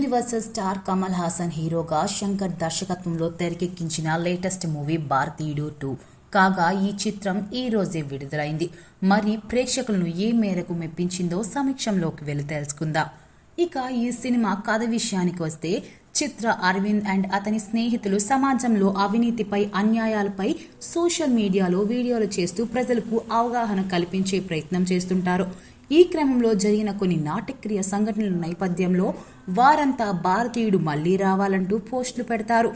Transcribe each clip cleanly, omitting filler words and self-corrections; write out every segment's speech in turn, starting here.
Universal star Kamal Haasan హీరోగా శంకర్ దర్శకత్వంలో తెరకెక్కించిన లేటెస్ట్ మూవీ భారతీయుడు 2 కాగా ఈ చిత్రం ఈ రోజే విడుదలైంది. మరి ప్రేక్షకులను ఏ మేరకు మెప్పించిందో సమీక్షంలోకి వెళ్లి తెలుసుకుందాం. ఇక ఈ సినిమా కథ విషయానికి వస్తే చిత్ర అరవింద్ అండ్ అతని స్నేహితులు సమాజంలో అవినీతిపై, అన్యాయాలపై సోషల్ మీడియాలో వీడియోలు చేస్తూ ప్రజలకు అవగాహన కల్పించే ప్రయత్నం చేస్తుంటారు. ఈ క్రమంలో జరిగిన కొన్ని నాటకీయ సంఘటనల నేపథ్యంలో వారంతా భారతీయుడు మళ్లీ రావాలంటూ పోస్టులు పెడతారు.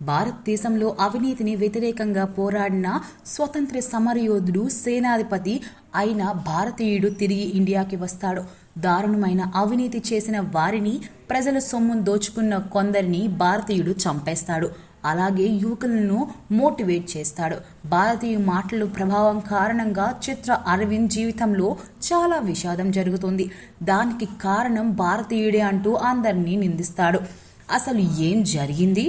భారతదేశంలో అవినీతిని వ్యతిరేకంగా పోరాడిన స్వతంత్ర సమరయోధుడు, సేనాధిపతి అయిన భారతీయుడు తిరిగి ఇండియాకి వస్తాడు. దారుణమైన అవినీతి చేసిన వారిని, ప్రజల సొమ్మును దోచుకున్న కొందరిని భారతీయుడు చంపేస్తాడు. అలాగే యువకులను మోటివేట్ చేస్తాడు. భారతీయ మాటల ప్రభావం కారణంగా చిత్ర అరవింద్ జీవితంలో చాలా విషాదం జరుగుతుంది. దానికి కారణం భారతీయుడే అంటూ అందరినీ నిందిస్తాడు. అసలు ఏం జరిగింది?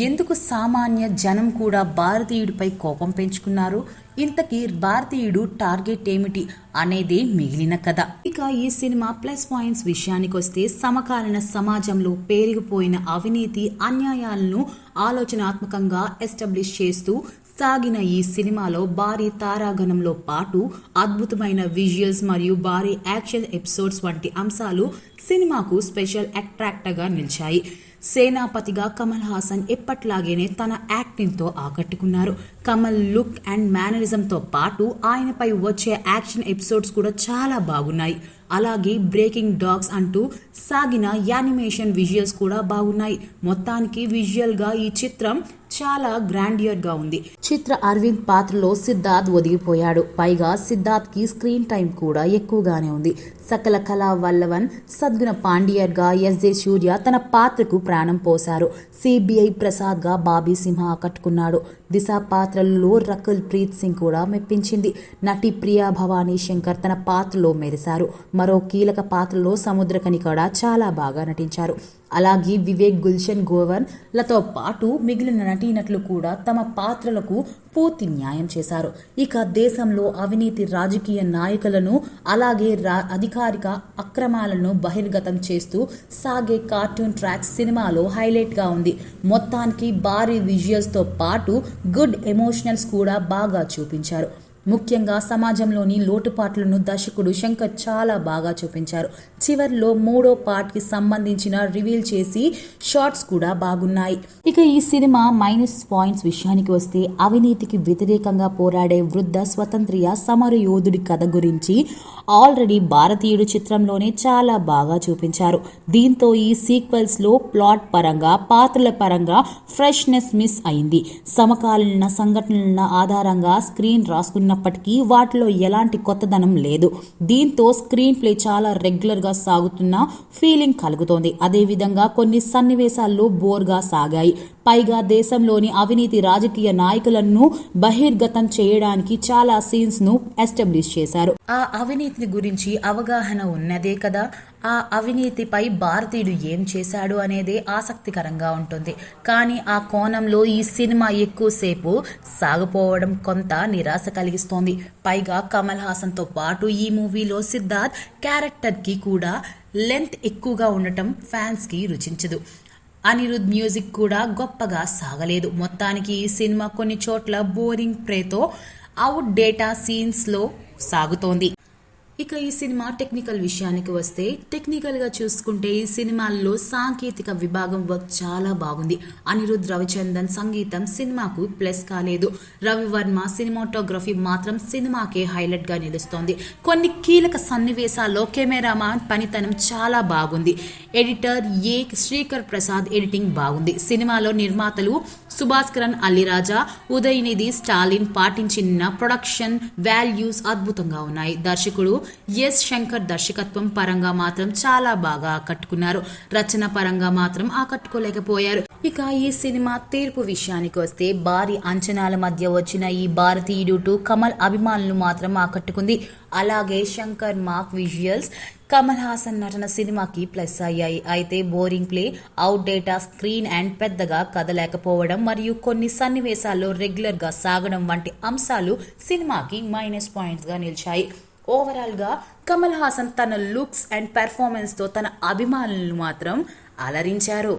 ఎందుకు సామాన్య జనం కూడా భారతీయుడిపై కోపం పెంచుకున్నారు? ఇంతకీ భారతీయుడు టార్గెట్ ఏమిటి అనేదే మిగిలిన కథ. ఇక ఈ సినిమా ప్లస్ పాయింట్స్ విషయానికి వస్తే సమకాలీన సమాజంలో పెరిగిపోయిన అవినీతి, అన్యాయాలను ఆలోచనాత్మకంగా ఎస్టాబ్లిష్ చేస్తూ సాగిన ఈ సినిమాలో భారీ తారాగణంలో పాటు అద్భుతమైన విజువల్స్ మరియు భారీ యాక్షన్ ఎపిసోడ్స్ వంటి అంశాలు సినిమాకు స్పెషల్ అట్రాక్టర్గా నిలిచాయి. సేనాపతిగా కమల్ హాసన్ ఎప్పట్లాగేనే తన యాక్టింగ్ తో ఆకట్టుకున్నారు. కమల్ లుక్ అండ్ మేనరిజంతో పాటు ఆయనపై వచ్చే యాక్షన్ ఎపిసోడ్స్ కూడా చాలా బాగున్నాయి. అలాగే బ్రేకింగ్ డాగ్స్ అంటూ సాగిన యానిమేషన్ విజువల్స్ కూడా బాగున్నాయి. మొత్తానికి విజువల్ గా ఈ చిత్రం చాలా గ్రాండియర్ గా ఉంది. చిత్ర అరవింద్ పాత్రలో సిద్ధార్థ్ ఒదిగిపోయాడు. పైగా సిద్ధార్థ్ కి స్క్రీన్ టైం కూడా ఎక్కువగానే ఉంది. సకల కళా వల్లవన్ సద్గుణ పాండియర్ గా ఎస్జే సూర్య తన పాత్రకు ప్రాణం పోశారు. సిబిఐ ప్రసాద్ గా బాబీ సింహ ఆకట్టుకున్నాడు. దిశ పాత్రలో రకుల్ ప్రీత్ సింగ్ కూడా మెప్పించింది. నటి ప్రియా భవానీ శంకర్ తన పాత్రలో మెరిశారు. మరో కీలక పాత్రలో సముద్రకని కూడా చాలా బాగా నటించారు. అలాగే వివేక్, గుల్షన్ గోవర్ లతో పాటు మిగిలిన నటీనటులు కూడా తమ పాత్రలకు పూర్తి న్యాయం చేశారు. ఇక దేశంలో అవినీతి, రాజకీయ నాయకులను, అలాగే అధికారిక అక్రమాలను బహిర్గతం చేస్తూ సాగే కార్టూన్ ట్రాక్ సినిమాలో హైలైట్ గా ఉంది. మొత్తానికి భారీ విజువల్స్ తో పాటు గుడ్ ఎమోషనల్స్ కూడా బాగా చూపించారు. ముఖ్యంగా సమాజంలోని లోటుపాట్లను దర్శకుడు శంకర్ చాలా బాగా చూపించారు. చివర్లో 3వ పార్ట్ కి సంబంధించిన రివీల్ చేసి షార్ట్స్ కూడా బాగున్నాయి. ఇక ఈ సినిమా మైనస్ పాయింట్స్ విషయానికి వస్తే అవినీతికి వ్యతిరేకంగా పోరాడే వృద్ధ స్వతంత్ర సమర యోధుడి కథ గురించి ఆల్రెడీ భారతీయుడు చిత్రంలోనే చాలా బాగా చూపించారు. దీంతో ఈ సీక్వెల్స్ లో ప్లాట్ పరంగా, పాత్రల పరంగా ఫ్రెష్నెస్ మిస్ అయింది. సమకాలీన సంఘటనల ఆధారంగా స్క్రీన్ రాసుకున్నప్పటికీ వాటిలో ఎలాంటి కొత్తదనం లేదు. దీంతో స్క్రీన్ ప్లే చాలా రెగ్యులర్ గా సాగుతున్న ఫీలింగ్ కలుగుతోంది. అదేవిధంగా కొన్ని సన్నివేశాల్లో బోర్గా సాగాయి. పైగా దేశంలోని అవినీతి, రాజకీయ నాయకులను బహిర్గతం చేయడానికి చాలా సీన్స్ ను ఎస్టాబ్లిష్ చేశారు. ఆ అవినీతి గురించి అవగాహన ఉన్నదే కదా, ఆ అవినీతిపై భారతీయుడు ఏం చేశాడు అనేదే ఆసక్తికరంగా ఉంటుంది. కానీ ఆ కోణంలో ఈ సినిమా ఎక్కువసేపు సాగిపోవడం కొంత నిరాశ కలిగిస్తోంది. పైగా కమల్ హాసన్ తో పాటు ఈ మూవీలో సిద్ధార్థ్ క్యారెక్టర్ కి కూడా లెంత్ ఎక్కువగా ఉండటం ఫ్యాన్స్ కి రుచించదు. అనిరుద్ మ్యూజిక్ కూడా గొప్పగా సాగలేదు. మొత్తానికి ఈ సినిమా కొన్ని చోట్ల బోరింగ్ ప్రేతో అవుట్ డేటా సీన్స్ లో సాగుతోంది. ఇక ఈ సినిమా టెక్నికల్ విషయానికి వస్తే టెక్నికల్ గా చూసుకుంటే ఈ సినిమాల్లో సాంకేతిక విభాగం వర్క్ చాలా బాగుంది. అనిరుద్ రవిచందన్ సంగీతం సినిమాకు ప్లస్ కాలేదు. రవివర్మ సినిమాటోగ్రఫీ మాత్రం సినిమాకే హైలైట్ గా నిలుస్తోంది. కొన్ని కీలక సన్నివేశాల్లో కెమెరామాన్ పనితనం చాలా బాగుంది. ఎడిటర్ ఏ శ్రీకర్ ప్రసాద్ ఎడిటింగ్ బాగుంది. సినిమాలో నిర్మాతలు సుభాస్కరన్, అల్లిరాజా, ఉదయనిధి, స్టాలిన్ పాటించిన ప్రొడక్షన్ వాల్యూస్ అద్భుతంగా ఉన్నాయి. దర్శకుడు ఎస్ శంకర్ దర్శకత్వం పరంగా మాత్రం చాలా బాగా ఆకట్టుకున్నారు. రచన పరంగా మాత్రం ఆకట్టుకోలేకపోయారు. ఇక ఈ సినిమా తీర్పు విషయానికి వస్తే భారీ అంచనాల మధ్య వచ్చిన ఈ భారతీయుడు 2 కమల్ అభిమానులు మాత్రం ఆకట్టుకుంది. అలాగే శంకర్ మార్క్ విజువల్స్, కమల్ హాసన్ నటన సినిమాకి ప్లస్ అయ్యాయి. అయితే boring play, out data screen and పెద్దగా కథ లేకపోవడం మరియు కొన్ని సన్నివేశాల్లో రెగ్యులర్ గా సాగడం వంటి అంశాలు సినిమాకి మైనస్ పాయింట్స్ గా నిలిచాయి. ఓవరాల్ గా కమల్ హాసన్ తన లుక్స్ అండ్ పెర్ఫార్మెన్స్ తో తన అభిమానులను మాత్రం అలరించారు.